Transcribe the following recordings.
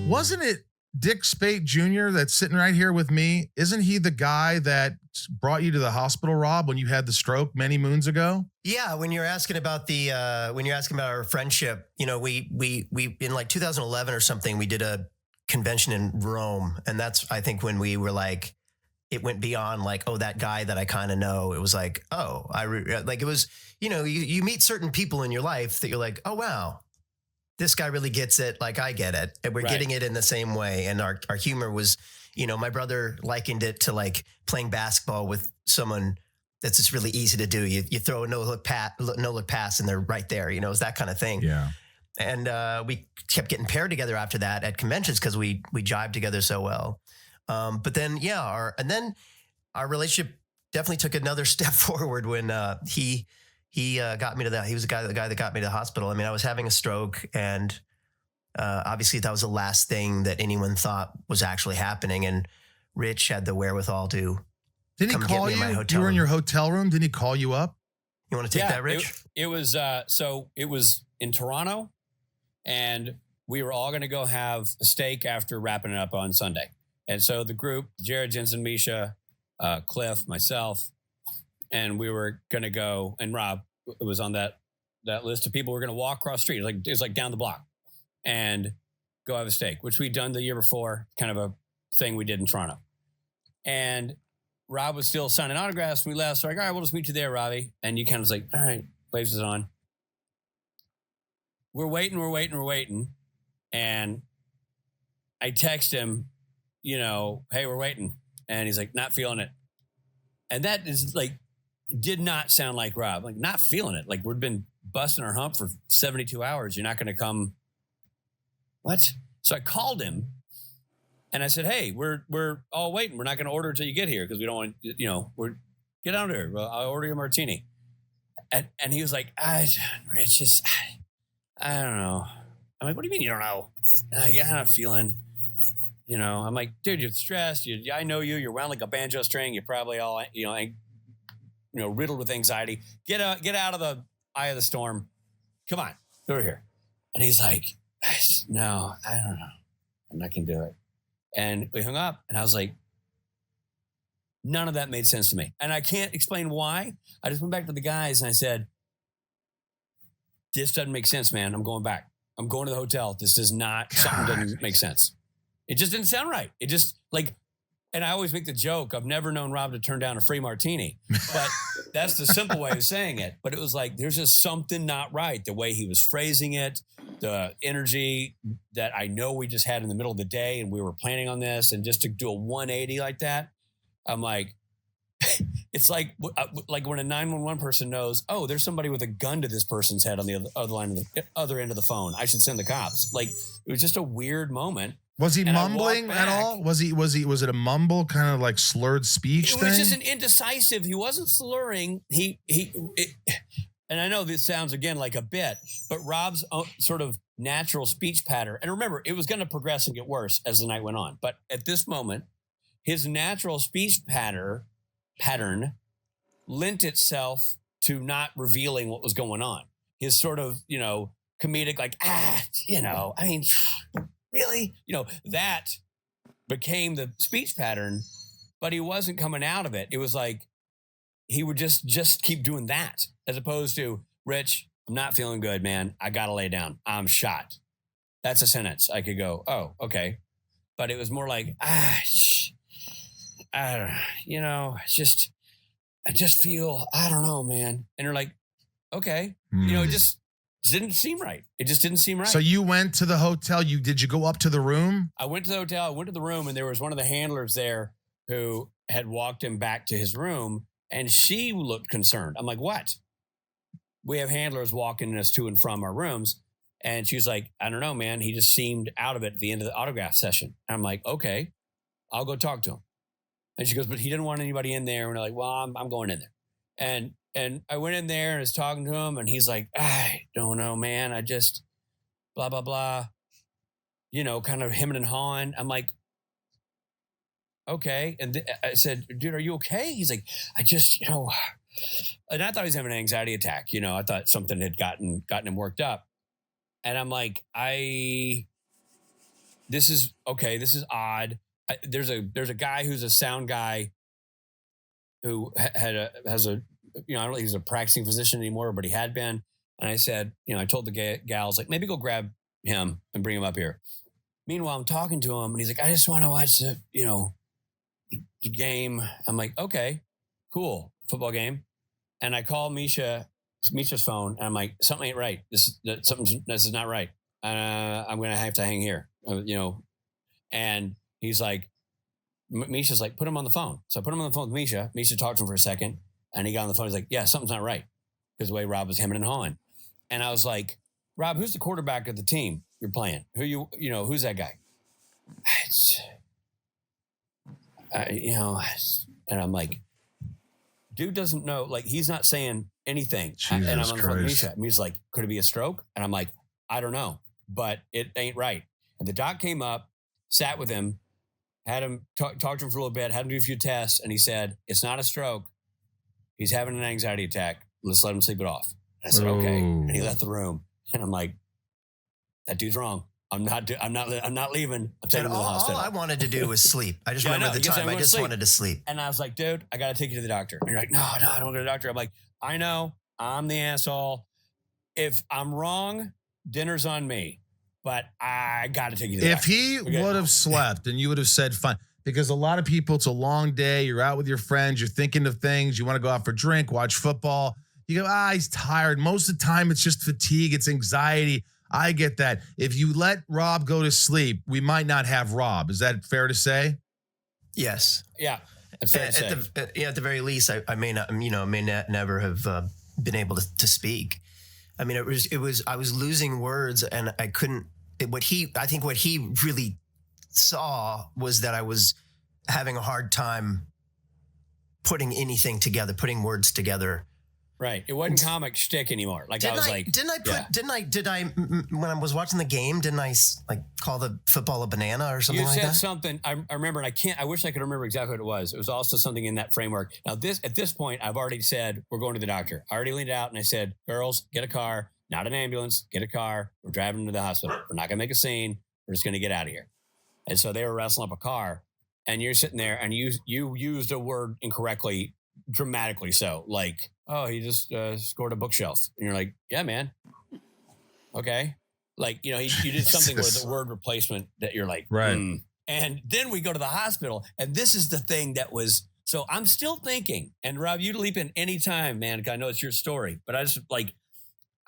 Wasn't it Dick Speight Jr. that's sitting right here with me? Isn't he the guy that brought you to the hospital, Rob, when you had the stroke many moons ago? Yeah, when you're asking about our friendship, we in like 2011 or something, we did a convention in Rome, and that's I think when we were like, it went beyond like, oh, that guy that I kind of know. It was like, oh, it was, you meet certain people in your life that you're like, oh wow, this guy really gets it, like I get it, and we're getting it in the same way. And our humor was, my brother likened it to like playing basketball with someone that's just really easy to do. You throw a no look pass and they're right there. It's that kind of thing. Yeah. And we kept getting paired together after that at conventions because we jived together so well. But then, our relationship definitely took another step forward when he got me to he was the guy that got me to the hospital. I mean, I was having a stroke, and obviously that was the last thing that anyone thought was actually happening. And Rich had the wherewithal to Did he call you? You were in your hotel room. Didn't he call you up? You want to take that, Rich? It was it was in Toronto, and we were all going to go have a steak after wrapping it up on Sunday. And so the group, Jared, Jensen, Misha, Cliff, myself, and we were going to go, and Rob was on that list of people. We're going to walk across the street. It was like down the block and go have a steak, which we'd done the year before, kind of a thing we did in Toronto. And Rob was still signing autographs. We left. So like, all right, we'll just meet you there, Robbie. And you kind of was like, all right, waves is on. We're waiting. And I text him, hey, we're waiting. And he's like, not feeling it. And that is like, did not sound like Rob. Like, not feeling it. Like, we've been busting our hump for 72 hours. You're not going to come. What? So I called him and I said, hey, we're all waiting. We're not going to order until you get here because we don't want, get out here. Well, I'll order you a martini. And he was like, Rich, I don't know. I'm like, what do you mean you don't know? I'm not feeling, I'm like, dude, you're stressed. I know you. You're wound like a banjo string. You're probably all, riddled with anxiety. Get out of the eye of the storm. Come on, over here. And he's like, no, I don't know. I'm not going to do it. And we hung up, and I was like, none of that made sense to me. And I can't explain why. I just went back to the guys and I said, this doesn't make sense, man. I'm going back. I'm going to the hotel. This something doesn't make sense. It just didn't sound right. It just and I always make the joke, I've never known Rob to turn down a free martini, but that's the simple way of saying it. But it was like, there's just something not right. The way he was phrasing it, the energy that I know we just had in the middle of the day and we were planning on this, and just to do a 180 like that, I'm like, it's like when a 911 person knows, oh, there's somebody with a gun to this person's head on the other end of the phone. I should send the cops. Like, it was just a weird moment. Was he mumbling at all? Was it a mumble kind of like slurred speech thing? It was just an indecisive. He wasn't slurring. And I know this sounds again like a bit, but Rob's sort of natural speech pattern. And remember, it was going to progress and get worse as the night went on. But at this moment, his natural speech pattern lent itself to not revealing what was going on. His sort of, comedic, like, really? That became the speech pattern, but he wasn't coming out of it. It was like he would just keep doing that, as opposed to, Rich, I'm not feeling good, man. I got to lay down. I'm shot. That's a sentence. I could go, oh, okay. But it was more like, I don't know, I just feel, I don't know, man. And you're like, okay, it just didn't seem right. It just didn't seem right. So you went to the hotel. Did you go up to the room? I went to the hotel. I went to the room, and there was one of the handlers there who had walked him back to his room, and she looked concerned. I'm like, what? We have handlers walking us to and from our rooms. And she was like, I don't know, man. He just seemed out of it at the end of the autograph session. And I'm like, okay, I'll go talk to him. And she goes, but he didn't want anybody in there. And we're like, well, I'm going in there. And I went in there and was talking to him, and he's like, I don't know, man. I just blah, blah, blah, kind of hemming and hawing. I'm like, okay. And I said, dude, are you okay? He's like, I just, and I thought he was having an anxiety attack. I thought something had gotten him worked up. And I'm like, I this is okay. This is odd. There's a guy who's a sound guy who has a, I don't think he's a practicing physician anymore, but he had been. And I said, I told the gals, like, maybe go grab him and bring him up here. Meanwhile, I'm talking to him and he's like, I just want to watch the game. I'm like, okay, cool. Football game. And I call Misha's phone and I'm like, something ain't right. This is not right. I'm going to have to hang here, and he's like, Misha's like, put him on the phone. So I put him on the phone with Misha. Misha talked to him for a second and he got on the phone. He's like, yeah, something's not right. Because the way Rob was hemming and hawing. And I was like, Rob, who's the quarterback of the team you're playing? Who's that guy? And I'm like, dude doesn't know, like, he's not saying anything. And I'm on the phone with Misha. And he's like, could it be a stroke? And I'm like, I don't know, but it ain't right. And the doc came up, sat with him, had him talk to him for a little bit, had him do a few tests. And he said, it's not a stroke. He's having an anxiety attack. Let's let him sleep it off. And I said, okay. And he left the room. And I'm like, that dude's wrong. I'm not leaving. I'm taking him to the hospital. All I wanted to do was sleep. I just remember the time. I just wanted to sleep. And I was like, dude, I got to take you to the doctor. And you're like, no, I don't go to the doctor. I'm like, I know. I'm the asshole. If I'm wrong, dinner's on me. But I got to take you to the doctor. If he would have slept and you would have said, fine. Because a lot of people, it's a long day. You're out with your friends. You're thinking of things. You want to go out for a drink, watch football. You go, he's tired. Most of the time, it's just fatigue. It's anxiety. I get that. If you let Rob go to sleep, we might not have Rob. Is that fair to say? Yes. Yeah. That's fair to say. At the very least, I may not, never have been able to speak. I mean, I was losing words and I couldn't, I think what he really saw was that I was having a hard time putting anything together, putting words together. Right. It wasn't comic shtick anymore. Like when I was watching the game, didn't I like call the football a banana or something like that? You said something. I remember, and I wish I could remember exactly what it was. It was also something in that framework. Now at this point, I've already said, we're going to the doctor. I already leaned out and I said, girls, get a car, not an ambulance, get a car. We're driving to the hospital. We're not going to make a scene. We're just going to get out of here. And so they were wrestling up a car and you're sitting there and you used a word incorrectly, dramatically so, like, oh, he just scored a bookshelf. And you're like, yeah, man. Okay. Like, you did something with a word replacement that you're like, right. And then we go to the hospital. And this is the thing that was, so I'm still thinking, and Rob, you leap in any time, man. I know it's your story, but I'm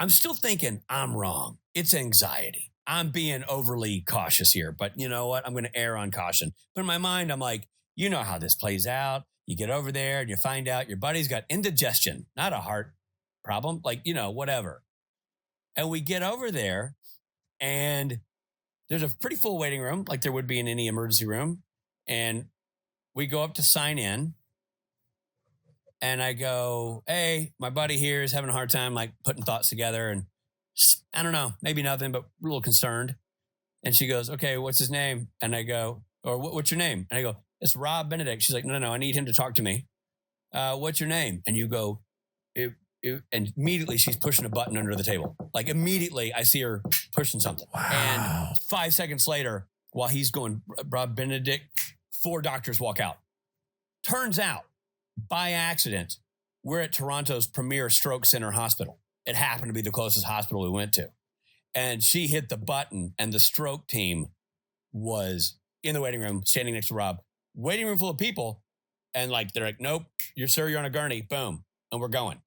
still thinking I'm wrong. It's anxiety. I'm being overly cautious here, but you know what? I'm going to err on caution. But in my mind, I'm like, you know how this plays out. You get over there and you find out your buddy's got indigestion, not a heart problem, like, whatever. And we get over there and there's a pretty full waiting room, like there would be in any emergency room. And we go up to sign in and I go, hey, my buddy here is having a hard time, like putting thoughts together. And I don't know, maybe nothing, but a little concerned. And she goes, okay, what's his name? And I go, or what's your name? And I go, it's Rob Benedict. She's like, no, I need him to talk to me. What's your name? And you go, and immediately she's pushing a button under the table. Like immediately I see her pushing something. Wow. And 5 seconds later, while he's going, Rob Benedict, 4 doctors walk out. Turns out, by accident, we're at Toronto's premier stroke center hospital. It happened to be the closest hospital we went to. And she hit the button and the stroke team was in the waiting room, standing next to Rob. Waiting room full of people. And like, they're like, nope, you're on a gurney. Boom. And we're going.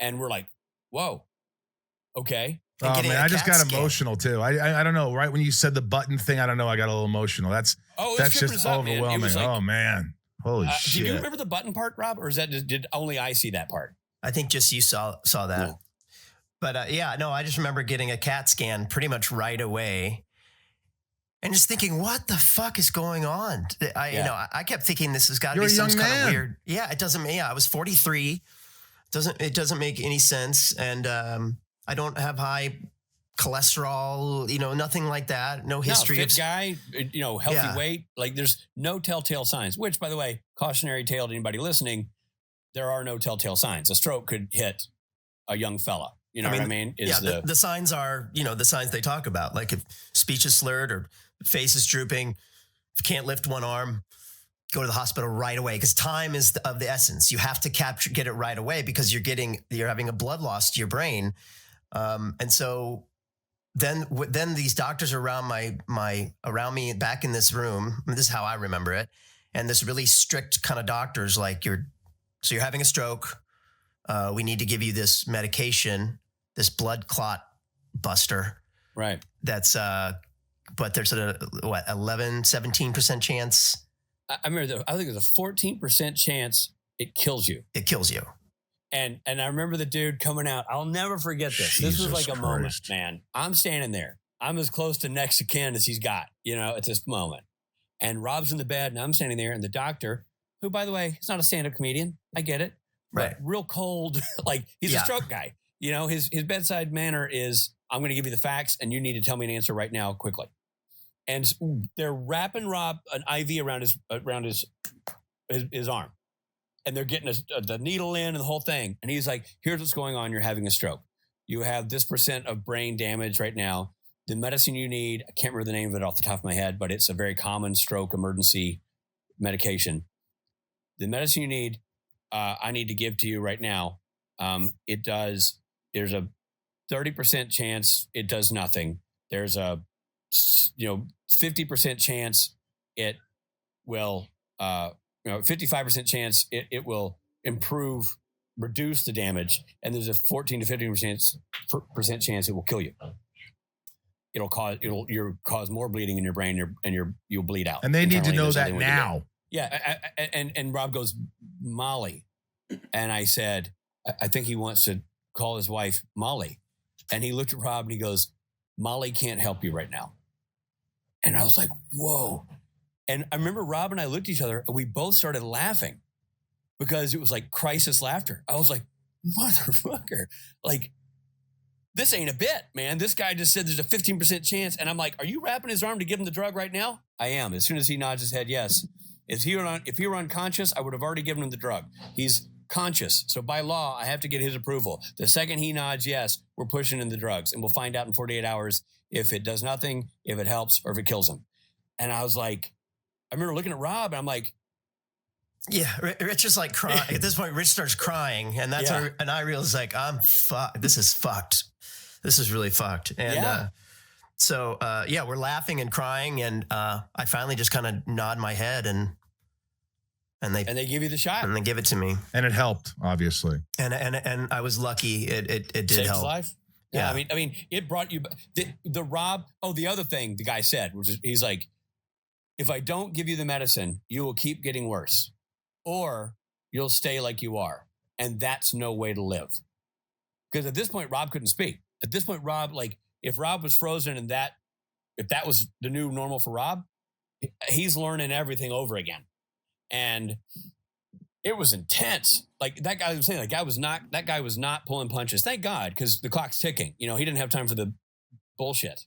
And we're like, whoa. Okay. Oh man, I just got emotional too. I don't know. Right when you said the button thing, I don't know. I got a little emotional. That's just overwhelming. Man. Like, oh man. Holy shit. Do you remember the button part, Rob? Or is that did only I see that part? I think just you saw that. No. But I just remember getting a CAT scan pretty much right away. And just thinking, what the fuck is going on? I kept thinking this has got to be some kind of weird. Yeah, it doesn't. Yeah, I was 43. It doesn't make any sense. And I don't have high cholesterol, nothing like that. No history. Fit guy, healthy weight. Like there's no telltale signs, which by the way, cautionary tale to anybody listening, there are no telltale signs. A stroke could hit a young fella. You know what I mean? The signs are, the signs they talk about. Like if speech is slurred or face is drooping, if you can't lift one arm, go to the hospital right away because time is of the essence. You have to get it right away because you're having a blood loss to your brain. And so then these doctors are around around me back in this room. This is how I remember it. And this really strict kind of doctors, like you're having a stroke. We need to give you this medication, this blood clot buster. Right. That's, but there's 17% chance. I remember, I think there's a 14% chance it kills you. It kills you. And I remember the dude coming out. I'll never forget this. This was like a moment, man. I'm standing there. I'm as close to next of kin as he's got, at this moment. And Rob's in the bed and I'm standing there and the doctor, who, by the way, he's not a stand-up comedian. I get it. Right. Real cold. Like he's a stroke guy. His bedside manner is, I'm going to give you the facts and you need to tell me an answer right now quickly. And they're wrapping Rob an IV around his arm. And they're getting the needle in and the whole thing. And he's like, here's what's going on. You're having a stroke. You have this % of brain damage right now. The medicine you need, I can't remember the name of it off the top of my head, but it's a very common stroke emergency medication. The medicine you need, I need to give to you right now. There's a 30% chance it does nothing. There's a 50% chance it will, 55% chance it will reduce the damage. And there's a 14 to 15% chance it will kill you. It'll cause more bleeding in your brain and you'll bleed out. And they need to know that now. Yeah. And Rob goes, Molly. And I said, I think he wants to call his wife Molly. And he looked at Rob and he goes, Molly can't help you right now. And I was like, whoa. And I remember Rob and I looked at each other and we both started laughing because it was like crisis laughter. I was like, motherfucker, like, this ain't a bit, man. This guy just said there's a 15% chance. And I'm like, are you wrapping his arm to give him the drug right now? I am. As soon as he nods his head, yes. If he were unconscious, I would have already given him the drug. He's conscious. So by law, I have to get his approval. The second he nods, yes, we're pushing in the drugs. And we'll find out in 48 hours if it does nothing, if it helps, or if it kills him. And I was like, I remember looking at Rob and I'm like, yeah, Rich is like crying. At this point, Rich starts crying. And and I realized like, I'm fucked. This is fucked. This is really fucked. And we're laughing and crying. And I finally just kind of nod my head and they give you the shot. And they give it to me. And it helped, obviously. And I was lucky. It did Saved help. His life. Yeah. I mean, it brought you the Rob. Oh, the other thing the guy said, which is, he's like, if I don't give you the medicine, you will keep getting worse or you'll stay like you are. And that's no way to live. Because at this point, Rob couldn't speak. At this point, Rob, like if Rob was frozen and if that was the new normal for Rob, he's learning everything over again. And it was intense. Like that guy was saying, that guy was not pulling punches. Thank God, because the clock's ticking. He didn't have time for the bullshit.